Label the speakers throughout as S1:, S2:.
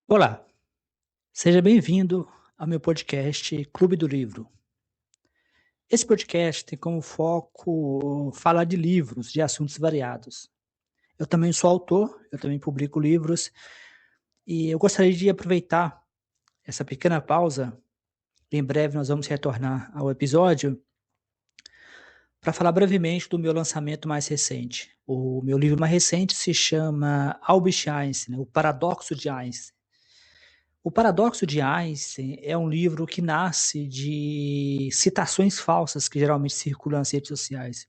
S1: Olá, seja bem-vindo ao meu podcast Clube do Livro. Esse podcast tem como foco falar de livros, de assuntos variados. Eu também sou autor, eu também publico livros e eu gostaria de aproveitar essa pequena pausa. Em breve nós vamos retornar ao episódio para falar brevemente do meu lançamento mais recente. O meu livro mais recente se chama Albert Einstein, O Paradoxo de Einstein. O Paradoxo de Einstein é um livro que nasce de citações falsas que geralmente circulam nas redes sociais.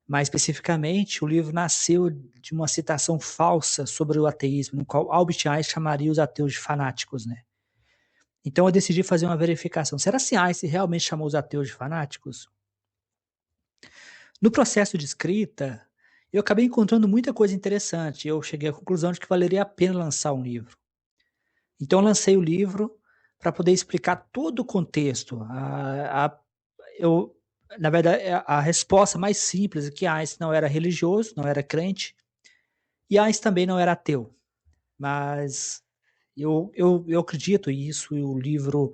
S1: Mais especificamente, o livro nasceu de uma citação falsa sobre o ateísmo, no qual Albert Einstein chamaria os ateus de fanáticos, né? Então eu decidi fazer uma verificação. Será que Einstein realmente chamou os ateus de fanáticos? No processo de escrita, eu acabei encontrando muita coisa interessante. Eu cheguei à conclusão de que valeria a pena lançar um livro. Então eu lancei o livro para poder explicar todo o contexto. Eu, na verdade, a resposta mais simples é que Einstein não era religioso, não era crente, e Einstein também não era ateu. Mas eu acredito nisso, e o livro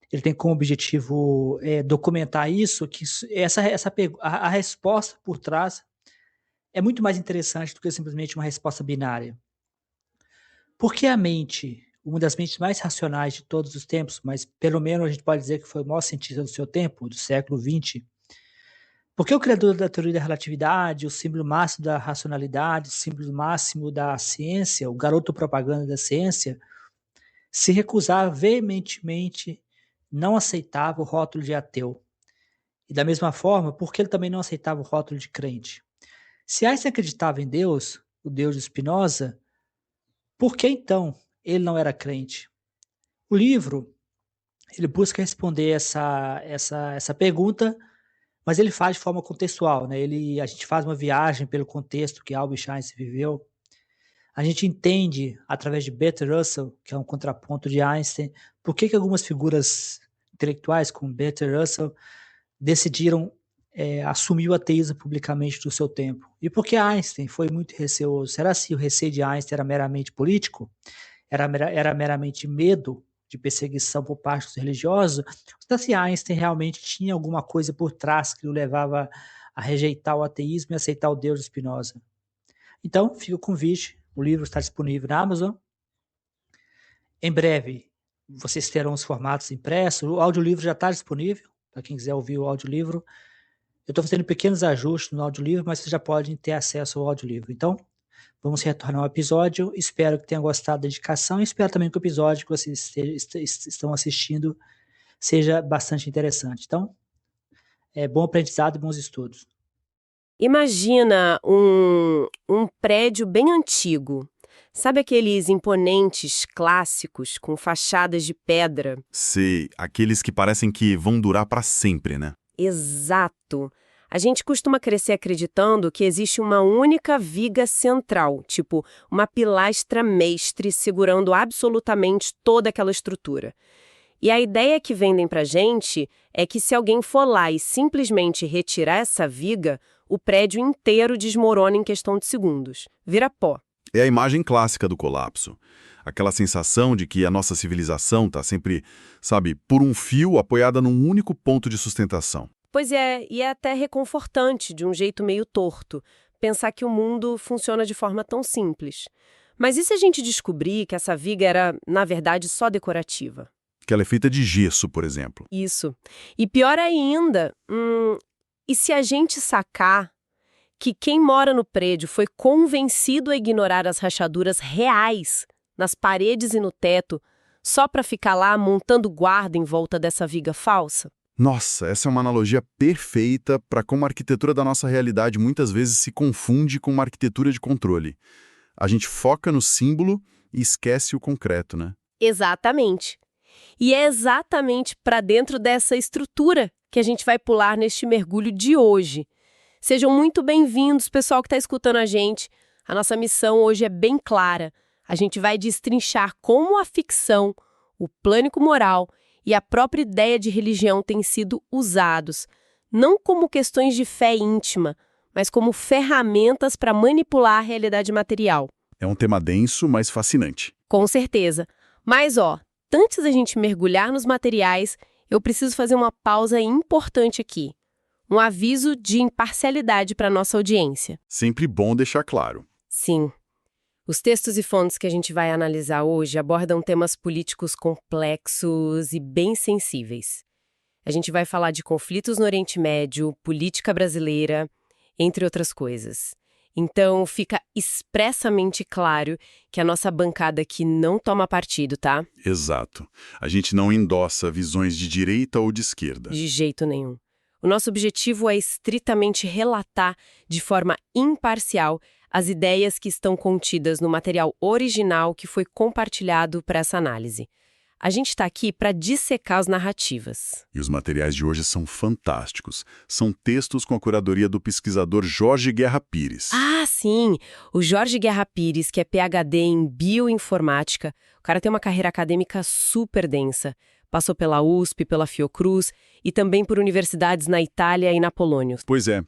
S1: ele tem como objetivo documentar isso, que a resposta por trás é muito mais interessante do que simplesmente uma resposta binária. Porque a mente, uma das mentes mais racionais de todos os tempos, mas pelo menos a gente pode dizer que foi o maior cientista do seu tempo, do século XX, porque o criador da teoria da relatividade, o símbolo máximo da racionalidade, o símbolo máximo da ciência, o garoto propaganda da ciência, se recusava veementemente, não aceitava o rótulo de ateu. E da mesma forma, porque ele também não aceitava o rótulo de crente. Se Einstein acreditava em Deus, o Deus de Spinoza, por que então ele não era crente? O livro, ele busca responder essa pergunta, mas ele faz de forma contextual, né? A gente faz uma viagem pelo contexto que Albert Einstein viveu. A gente entende, através de Bertrand Russell, que é um contraponto de Einstein, por que algumas figuras intelectuais, como Bertrand Russell, decidiram assumir o ateísmo publicamente do seu tempo. E por que Einstein foi muito receoso? Será que o receio de Einstein era meramente político? Era meramente medo de perseguição por parte dos religiosos? Ou se Einstein realmente tinha alguma coisa por trás que o levava a rejeitar o ateísmo e aceitar o Deus de Spinoza? Então, fica o convite. O livro está disponível na Amazon. Em breve, vocês terão os formatos impressos. O audiolivro já está disponível, para quem quiser ouvir o audiolivro. Eu estou fazendo pequenos ajustes no audiolivro, mas vocês já podem ter acesso ao audiolivro. Então, vamos retornar ao episódio. Espero que tenham gostado da dedicação e espero também que o episódio que vocês estão assistindo seja bastante interessante. Então, bom aprendizado e bons estudos.
S2: Imagina um prédio bem antigo. Sabe aqueles imponentes clássicos com fachadas de pedra?
S3: Sei, aqueles que parecem que vão durar para sempre, né?
S2: Exato. A gente costuma crescer acreditando que existe uma única viga central, tipo uma pilastra mestre segurando absolutamente toda aquela estrutura. E a ideia que vendem pra gente é que se alguém for lá e simplesmente retirar essa viga, o prédio inteiro desmorona em questão de segundos. Vira pó.
S3: É a imagem clássica do colapso. Aquela sensação de que a nossa civilização está sempre, sabe, por um fio apoiada num único ponto de sustentação.
S2: Pois é, e é até reconfortante, de um jeito meio torto, pensar que o mundo funciona de forma tão simples. Mas e se a gente descobrir que essa viga era, na verdade, só decorativa?
S3: Que ela é feita de gesso, por exemplo.
S2: Isso. E pior ainda, e se a gente sacar que quem mora no prédio foi convencido a ignorar as rachaduras reais nas paredes e no teto só para ficar lá montando guarda em volta dessa viga falsa?
S3: Nossa, essa é uma analogia perfeita para como a arquitetura da nossa realidade muitas vezes se confunde com uma arquitetura de controle. A gente foca no símbolo e esquece o concreto, né?
S2: Exatamente. E é exatamente para dentro dessa estrutura que a gente vai pular neste mergulho de hoje. Sejam muito bem-vindos, pessoal que está escutando a gente. A nossa missão hoje é bem clara. A gente vai destrinchar como a ficção, o pânico moral e a própria ideia de religião têm sido usados, não como questões de fé íntima, mas como ferramentas para manipular a realidade material.
S3: É um tema denso, mas fascinante.
S2: Com certeza. Mas, antes da gente mergulhar nos materiais, eu preciso fazer uma pausa importante aqui. Um aviso de imparcialidade para nossa audiência.
S3: Sempre bom deixar claro.
S2: Sim. Os textos e fontes que a gente vai analisar hoje abordam temas políticos complexos e bem sensíveis. A gente vai falar de conflitos no Oriente Médio, política brasileira, entre outras coisas. Então, fica expressamente claro que a nossa bancada aqui não toma partido, tá?
S3: Exato. A gente não endossa visões de direita ou de esquerda.
S2: De jeito nenhum. O nosso objetivo é estritamente relatar de forma imparcial as ideias que estão contidas no material original que foi compartilhado para essa análise. A gente está aqui para dissecar as narrativas.
S3: E os materiais de hoje são fantásticos. São textos com a curadoria do pesquisador Jorge Guerra Pires.
S2: Ah, sim! O Jorge Guerra Pires, que é PhD em bioinformática, o cara tem uma carreira acadêmica super densa. Passou pela USP, pela Fiocruz e também por universidades na Itália e na Polônia.
S3: Pois é.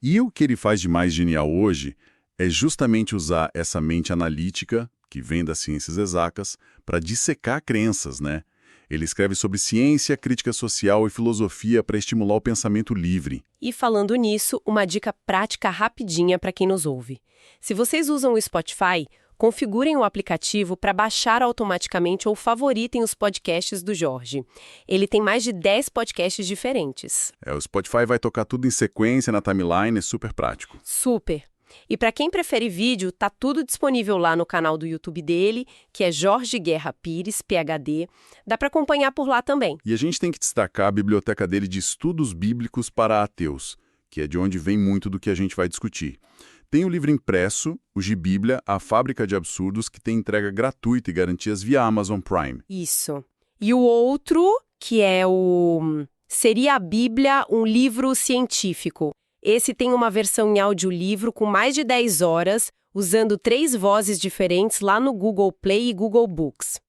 S3: E o que ele faz de mais genial hoje é justamente usar essa mente analítica, que vem das ciências exatas, para dissecar crenças, né? Ele escreve sobre ciência, crítica social e filosofia para estimular o pensamento livre.
S2: E falando nisso, uma dica prática rapidinha para quem nos ouve. Se vocês usam o Spotify, configurem o aplicativo para baixar automaticamente ou favoritem os podcasts do Jorge. Ele tem mais de 10 podcasts diferentes.
S3: O Spotify vai tocar tudo em sequência na timeline, é super prático.
S2: Super! E para quem prefere vídeo, tá tudo disponível lá no canal do YouTube dele, que é Jorge Guerra Pires, PhD. Dá para acompanhar por lá também.
S3: E a gente tem que destacar a biblioteca dele de estudos bíblicos para ateus, que é de onde vem muito do que a gente vai discutir. Tem o livro impresso, o Gibíblia, A Fábrica de Absurdos, que tem entrega gratuita e garantias via Amazon Prime.
S2: Isso. E o outro, que é Seria a Bíblia um livro científico? Esse tem uma versão em audiolivro com mais de 10 horas, usando 3 vozes diferentes lá no Google Play e Google Books.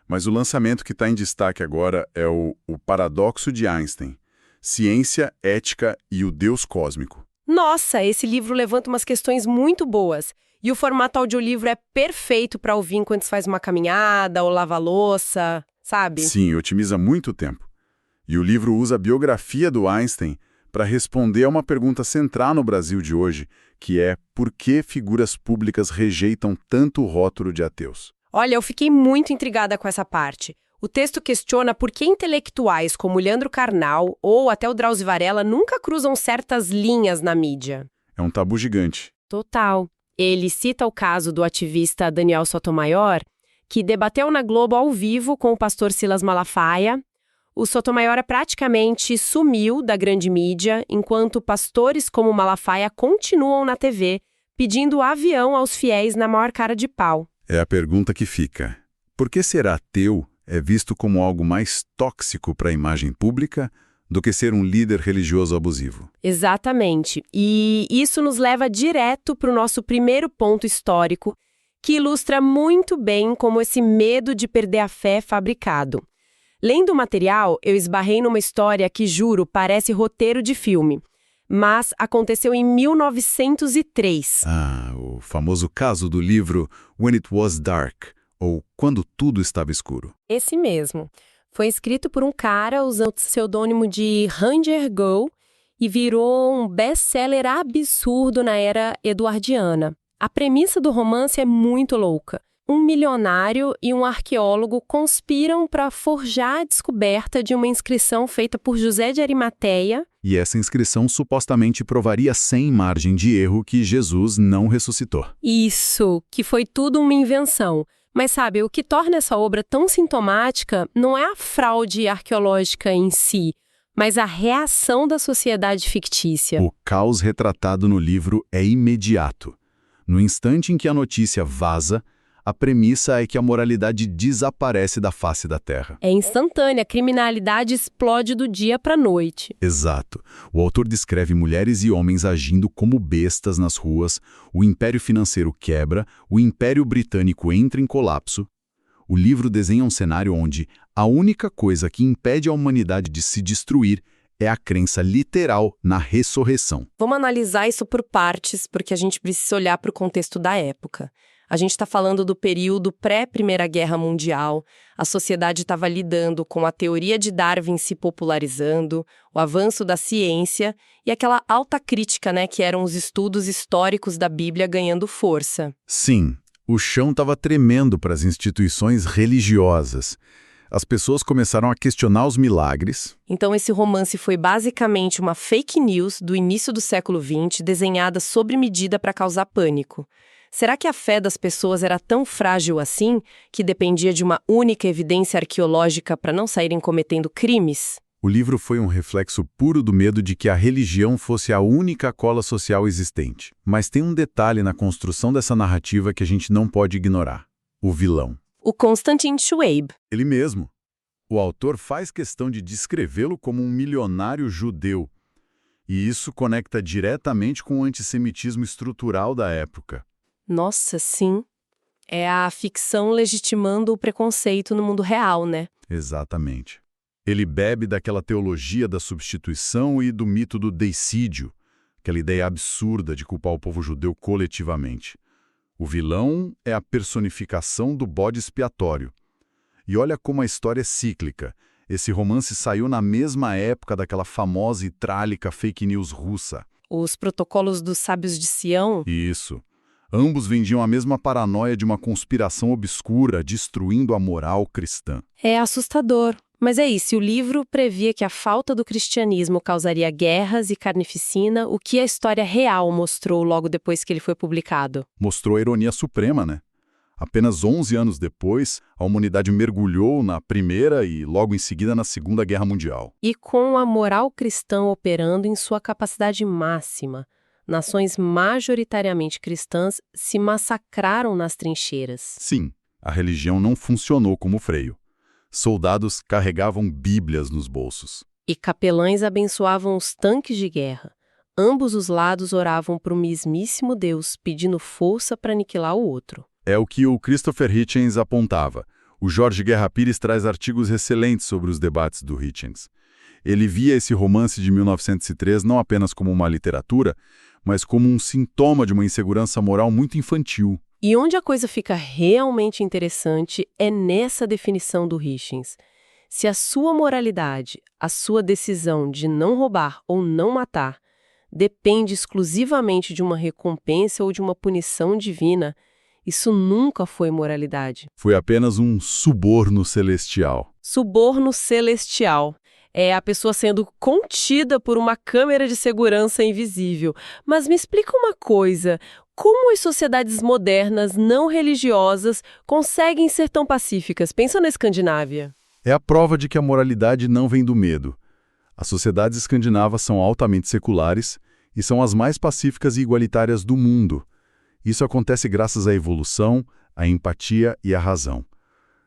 S3: Mas o lançamento que está em destaque agora é o Paradoxo de Einstein, Ciência, Ética e o Deus Cósmico.
S2: Nossa, esse livro levanta umas questões muito boas. E o formato audiolivro é perfeito para ouvir enquanto faz uma caminhada ou lava a louça, sabe?
S3: Sim, otimiza muito o tempo. E o livro usa a biografia do Einstein para responder a uma pergunta central no Brasil de hoje, que é por que figuras públicas rejeitam tanto o rótulo de ateus?
S2: Olha, eu fiquei muito intrigada com essa parte. O texto questiona por que intelectuais como Leandro Carnal ou até o Drauzio Varela nunca cruzam certas linhas na mídia.
S3: É um tabu gigante.
S2: Total. Ele cita o caso do ativista Daniel Sotomayor, que debateu na Globo ao vivo com o pastor Silas Malafaia. O Sotomayor praticamente sumiu da grande mídia, enquanto pastores como Malafaia continuam na TV, pedindo avião aos fiéis na maior cara de pau.
S3: É a pergunta que fica. Por que ser ateu é visto como algo mais tóxico para a imagem pública do que ser um líder religioso abusivo?
S2: Exatamente. E isso nos leva direto para o nosso primeiro ponto histórico, que ilustra muito bem como esse medo de perder a fé é fabricado. Lendo o material, eu esbarrei numa história que, juro, parece roteiro de filme. Mas aconteceu em 1903.
S3: Ah, o famoso caso do livro When It Was Dark, ou Quando Tudo Estava Escuro.
S2: Esse mesmo. Foi escrito por um cara usando o pseudônimo de Ranger Go e virou um best-seller absurdo na era eduardiana. A premissa do romance é muito louca. Um milionário e um arqueólogo conspiram para forjar a descoberta de uma inscrição feita por José de Arimateia.
S3: E essa inscrição supostamente provaria sem margem de erro que Jesus não ressuscitou.
S2: Isso, que foi tudo uma invenção. Mas sabe, o que torna essa obra tão sintomática não é a fraude arqueológica em si, mas a reação da sociedade fictícia.
S3: O caos retratado no livro é imediato. No instante em que a notícia vaza, a premissa é que a moralidade desaparece da face da Terra.
S2: É instantânea, a criminalidade explode do dia para a noite.
S3: Exato. O autor descreve mulheres e homens agindo como bestas nas ruas, o império financeiro quebra, o império britânico entra em colapso. O livro desenha um cenário onde a única coisa que impede a humanidade de se destruir é a crença literal na ressurreição.
S2: Vamos analisar isso por partes, porque a gente precisa olhar para o contexto da época. A gente está falando do período pré-Primeira Guerra Mundial, a sociedade estava lidando com a teoria de Darwin se popularizando, o avanço da ciência e aquela alta crítica, né, que eram os estudos históricos da Bíblia ganhando força.
S3: Sim, o chão estava tremendo para as instituições religiosas. As pessoas começaram a questionar os milagres.
S2: Então esse romance foi basicamente uma fake news do início do século XX, desenhada sob medida para causar pânico. Será que a fé das pessoas era tão frágil assim, que dependia de uma única evidência arqueológica para não saírem cometendo crimes?
S3: O livro foi um reflexo puro do medo de que a religião fosse a única cola social existente. Mas tem um detalhe na construção dessa narrativa que a gente não pode ignorar: o vilão.
S2: O Constantin Schwab.
S3: Ele mesmo. O autor faz questão de descrevê-lo como um milionário judeu. E isso conecta diretamente com o antissemitismo estrutural da época.
S2: Nossa, sim. É a ficção legitimando o preconceito no mundo real, né?
S3: Exatamente. Ele bebe daquela teologia da substituição e do mito do deicídio, aquela ideia absurda de culpar o povo judeu coletivamente. O vilão é a personificação do bode expiatório. E olha como a história é cíclica. Esse romance saiu na mesma época daquela famosa e trágica fake news russa.
S2: Os protocolos dos sábios de Sião.
S3: Isso. Ambos vendiam a mesma paranoia de uma conspiração obscura destruindo a moral cristã.
S2: É assustador. Mas é isso, o livro previa que a falta do cristianismo causaria guerras e carnificina, o que a história real mostrou logo depois que ele foi publicado.
S3: Mostrou a ironia suprema, né? Apenas 11 anos depois, a humanidade mergulhou na Primeira e logo em seguida na Segunda Guerra Mundial.
S2: E com a moral cristã operando em sua capacidade máxima, nações majoritariamente cristãs se massacraram nas trincheiras.
S3: Sim, a religião não funcionou como freio. Soldados carregavam bíblias nos bolsos.
S2: E capelães abençoavam os tanques de guerra. Ambos os lados oravam para o mesmíssimo Deus, pedindo força para aniquilar o outro.
S3: É o que o Christopher Hitchens apontava. O Jorge Guerra Pires traz artigos excelentes sobre os debates do Hitchens. Ele via esse romance de 1903 não apenas como uma literatura, mas como um sintoma de uma insegurança moral muito infantil.
S2: E onde a coisa fica realmente interessante é nessa definição do Hitchens. Se a sua moralidade, a sua decisão de não roubar ou não matar, depende exclusivamente de uma recompensa ou de uma punição divina, isso nunca foi moralidade.
S3: Foi apenas um suborno celestial.
S2: Suborno celestial. É a pessoa sendo contida por uma câmera de segurança invisível. Mas me explica uma coisa, como as sociedades modernas, não religiosas, conseguem ser tão pacíficas? Pensa na Escandinávia.
S3: É a prova de que a moralidade não vem do medo. As sociedades escandinavas são altamente seculares e são as mais pacíficas e igualitárias do mundo. Isso acontece graças à evolução, à empatia e à razão.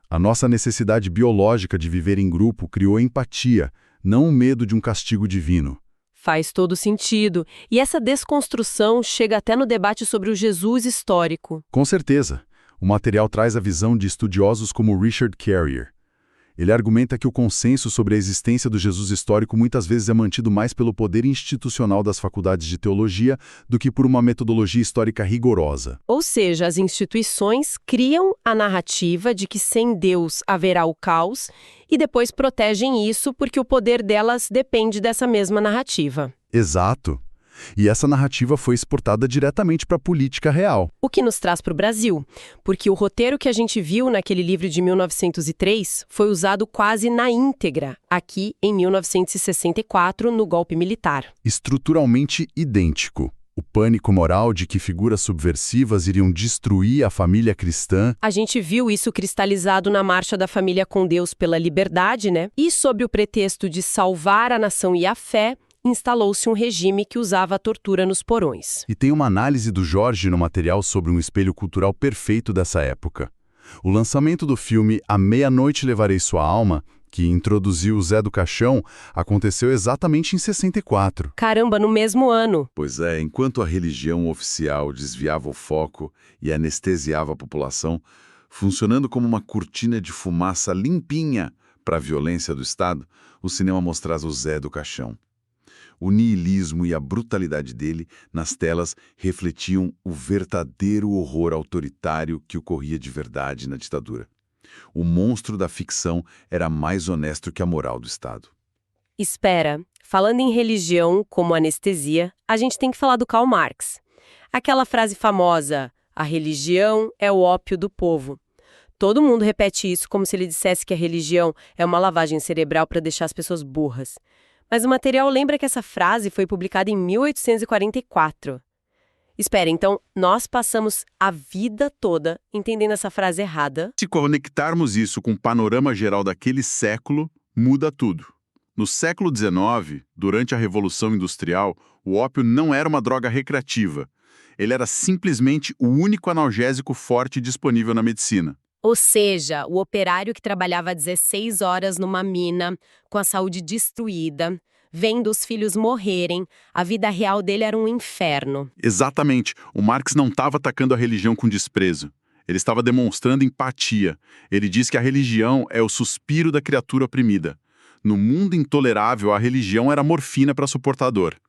S3: A nossa necessidade biológica de viver em grupo criou empatia, não o medo de um castigo divino.
S2: Faz todo sentido. E essa desconstrução chega até no debate sobre o Jesus histórico.
S3: Com certeza. O material traz a visão de estudiosos como Richard Carrier. Ele argumenta que o consenso sobre a existência do Jesus histórico muitas vezes é mantido mais pelo poder institucional das faculdades de teologia do que por uma metodologia histórica rigorosa.
S2: Ou seja, as instituições criam a narrativa de que sem Deus haverá o caos e depois protegem isso porque o poder delas depende dessa mesma narrativa.
S3: Exato. E essa narrativa foi exportada diretamente para a política real.
S2: O que nos traz para o Brasil, porque o roteiro que a gente viu naquele livro de 1903 foi usado quase na íntegra, aqui em 1964, no golpe militar.
S3: Estruturalmente idêntico. O pânico moral de que figuras subversivas iriam destruir a família cristã.
S2: A gente viu isso cristalizado na Marcha da Família com Deus pela Liberdade, né? E sob o pretexto de salvar a nação e a fé, instalou-se um regime que usava a tortura nos porões.
S3: E tem uma análise do Jorge no material sobre um espelho cultural perfeito dessa época. O lançamento do filme A Meia-Noite Levarei Sua Alma, que introduziu o Zé do Caixão, aconteceu exatamente em 64.
S2: Caramba, no mesmo ano.
S4: Pois é, enquanto a religião oficial desviava o foco e anestesiava a população, funcionando como uma cortina de fumaça limpinha para a violência do Estado, o cinema mostrava o Zé do Caixão. O niilismo e a brutalidade dele nas telas refletiam o verdadeiro horror autoritário que ocorria de verdade na ditadura. O monstro da ficção era mais honesto que a moral do Estado.
S2: Espera, falando em religião como anestesia, a gente tem que falar do Karl Marx. Aquela frase famosa, a religião é o ópio do povo. Todo mundo repete isso como se ele dissesse que a religião é uma lavagem cerebral para deixar as pessoas burras. Mas o material lembra que essa frase foi publicada em 1844. Espera, então nós passamos a vida toda entendendo essa frase errada?
S3: Se conectarmos isso com o panorama geral daquele século, muda tudo. No século XIX, durante a Revolução Industrial, o ópio não era uma droga recreativa. Ele era simplesmente o único analgésico forte disponível na medicina.
S2: Ou seja, o operário que trabalhava 16 horas numa mina, com a saúde destruída, vendo os filhos morrerem, a vida real dele era um inferno.
S3: Exatamente. O Marx não estava atacando a religião com desprezo. Ele estava demonstrando empatia. Ele diz que a religião é o suspiro da criatura oprimida. No mundo intolerável, a religião era morfina para suportar a dor.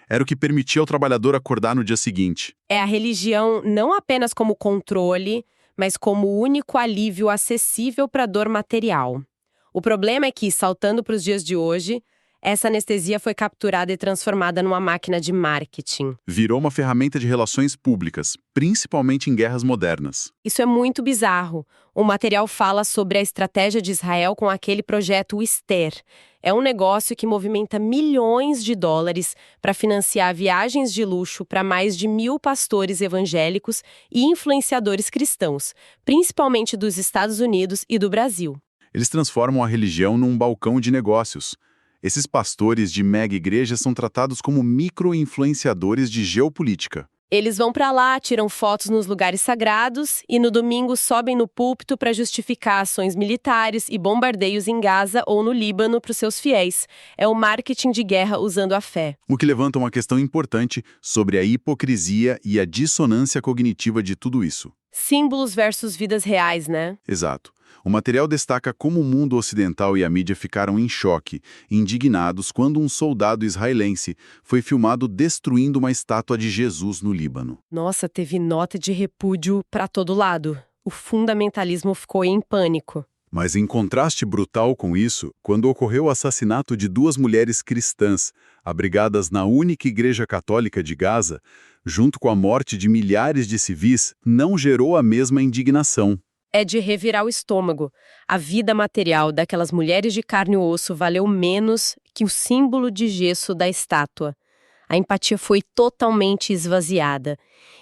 S3: Era o que permitia ao trabalhador acordar no dia seguinte.
S2: É a religião não apenas como controle, mas como o único alívio acessível para a dor material. O problema é que, saltando para os dias de hoje, essa anestesia foi capturada e transformada numa máquina de marketing.
S3: Virou uma ferramenta de relações públicas, principalmente em guerras modernas.
S2: Isso é muito bizarro. O material fala sobre a estratégia de Israel com aquele projeto Esther. É um negócio que movimenta milhões de dólares para financiar viagens de luxo para mais de 1.000 pastores evangélicos e influenciadores cristãos, principalmente dos Estados Unidos e do Brasil.
S3: Eles transformam a religião num balcão de negócios. Esses pastores de mega igrejas são tratados como micro-influenciadores de geopolítica.
S2: Eles vão para lá, tiram fotos nos lugares sagrados e no domingo sobem no púlpito para justificar ações militares e bombardeios em Gaza ou no Líbano para os seus fiéis. É o marketing de guerra usando a fé.
S3: O que levanta uma questão importante sobre a hipocrisia e a dissonância cognitiva de tudo isso.
S2: Símbolos versus vidas reais, né?
S3: Exato. O material destaca como o mundo ocidental e a mídia ficaram em choque, indignados quando um soldado israelense foi filmado destruindo uma estátua de Jesus no Líbano.
S2: Nossa, teve nota de repúdio para todo lado. O fundamentalismo ficou em pânico.
S3: Mas em contraste brutal com isso, quando ocorreu o assassinato de 2 mulheres cristãs, abrigadas na única igreja católica de Gaza, junto com a morte de milhares de civis, não gerou a mesma indignação.
S2: É de revirar o estômago. A vida material daquelas mulheres de carne e osso valeu menos que o símbolo de gesso da estátua. A empatia foi totalmente esvaziada.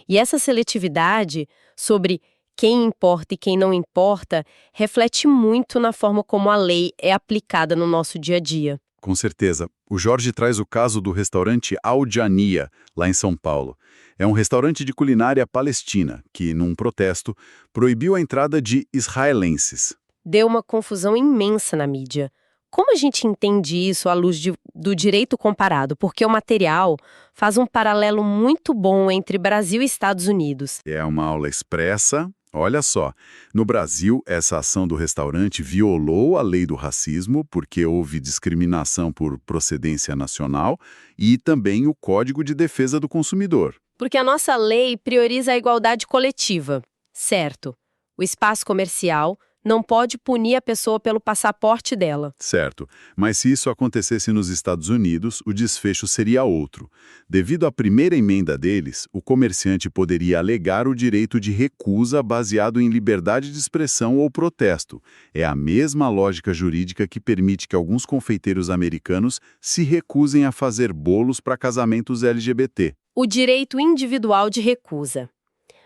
S2: E essa seletividade sobre quem importa e quem não importa reflete muito na forma como a lei é aplicada no nosso dia a dia.
S3: Com certeza. O Jorge traz o caso do restaurante Al Jania, lá em São Paulo. É um restaurante de culinária palestina que, num protesto, proibiu a entrada de israelenses.
S2: Deu uma confusão imensa na mídia. Como a gente entende isso à luz do direito comparado? Porque o material faz um paralelo muito bom entre Brasil e Estados Unidos.
S3: É uma aula expressa. Olha só, no Brasil, essa ação do restaurante violou a lei do racismo porque houve discriminação por procedência nacional e também o Código de Defesa do Consumidor.
S2: Porque a nossa lei prioriza a igualdade coletiva, certo? O espaço comercial não pode punir a pessoa pelo passaporte dela.
S3: Certo, mas se isso acontecesse nos Estados Unidos, o desfecho seria outro. Devido à primeira emenda deles, o comerciante poderia alegar o direito de recusa baseado em liberdade de expressão ou protesto. É a mesma lógica jurídica que permite que alguns confeiteiros americanos se recusem a fazer bolos para casamentos LGBT.
S2: O direito individual de recusa.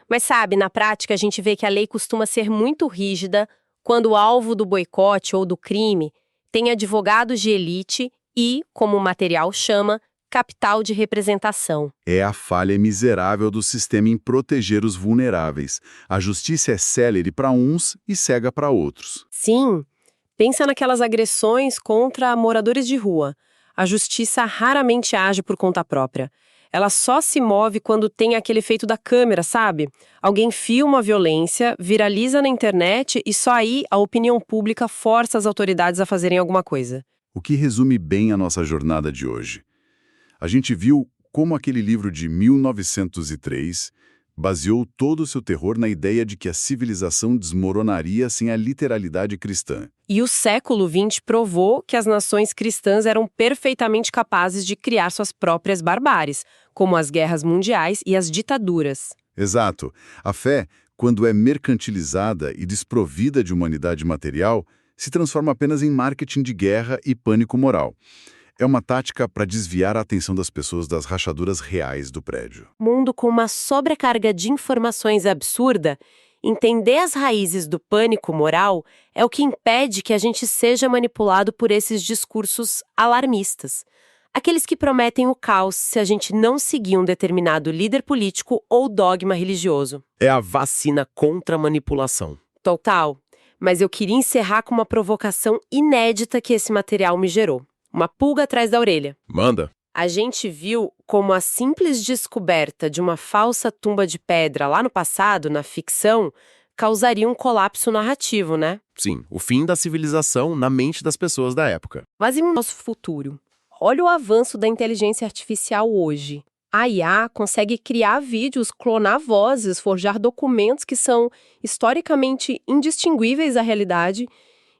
S2: Mas sabe, na prática a gente vê que a lei costuma ser muito rígida quando o alvo do boicote ou do crime tem advogados de elite e, como o material chama, capital de representação.
S3: É a falha miserável do sistema em proteger os vulneráveis. A justiça é célere para uns e cega para outros.
S2: Sim, pensa naquelas agressões contra moradores de rua. A justiça raramente age por conta própria. Ela só se move quando tem aquele efeito da câmera, sabe? Alguém filma a violência, viraliza na internet e só aí a opinião pública força as autoridades a fazerem alguma coisa.
S3: O que resume bem a nossa jornada de hoje.
S4: A gente viu como aquele livro de 1903 baseou todo o seu terror na ideia de que a civilização desmoronaria sem a literalidade cristã.
S2: E o século XX provou que as nações cristãs eram perfeitamente capazes de criar suas próprias barbáries, como as guerras mundiais e as ditaduras.
S4: Exato. A fé, quando é mercantilizada e desprovida de humanidade material, se transforma apenas em marketing de guerra e pânico moral. É uma tática para desviar a atenção das pessoas das rachaduras reais do prédio.
S2: Mundo com uma sobrecarga de informações absurda, entender as raízes do pânico moral é o que impede que a gente seja manipulado por esses discursos alarmistas. Aqueles que prometem o caos se a gente não seguir um determinado líder político ou dogma religioso.
S5: É a vacina contra a manipulação.
S2: Total. Mas eu queria encerrar com uma provocação inédita que esse material me gerou. Uma pulga atrás da orelha.
S5: Manda.
S2: A gente viu como a simples descoberta de uma falsa tumba de pedra lá no passado, na ficção, causaria um colapso narrativo, né?
S5: Sim, o fim da civilização na mente das pessoas da época.
S2: Mas e o nosso futuro? Olha o avanço da inteligência artificial hoje. A IA consegue criar vídeos, clonar vozes, forjar documentos que são historicamente indistinguíveis da realidade.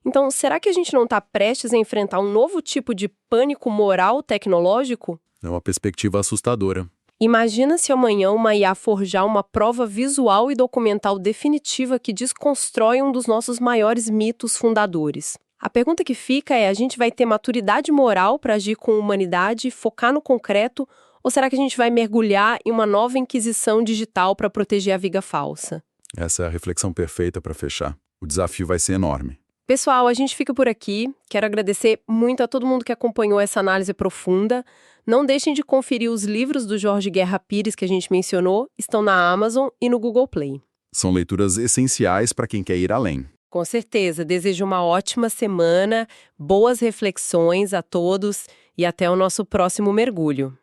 S2: Então, será que a gente não está prestes a enfrentar um novo tipo de pânico moral tecnológico?
S5: É uma perspectiva assustadora.
S2: Imagina se amanhã uma IA forjar uma prova visual e documental definitiva que desconstrói um dos nossos maiores mitos fundadores. A pergunta que fica é, a gente vai ter maturidade moral para agir com humanidade, focar no concreto, ou será que a gente vai mergulhar em uma nova inquisição digital para proteger a viga falsa?
S4: Essa é a reflexão perfeita para fechar. O desafio vai ser enorme.
S2: Pessoal, a gente fica por aqui. Quero agradecer muito a todo mundo que acompanhou essa análise profunda. Não deixem de conferir os livros do Jorge Guerra Pires que a gente mencionou. Estão na Amazon e no Google Play.
S4: São leituras essenciais para quem quer ir além.
S2: Com certeza. Desejo uma ótima semana, boas reflexões a todos e até o nosso próximo mergulho.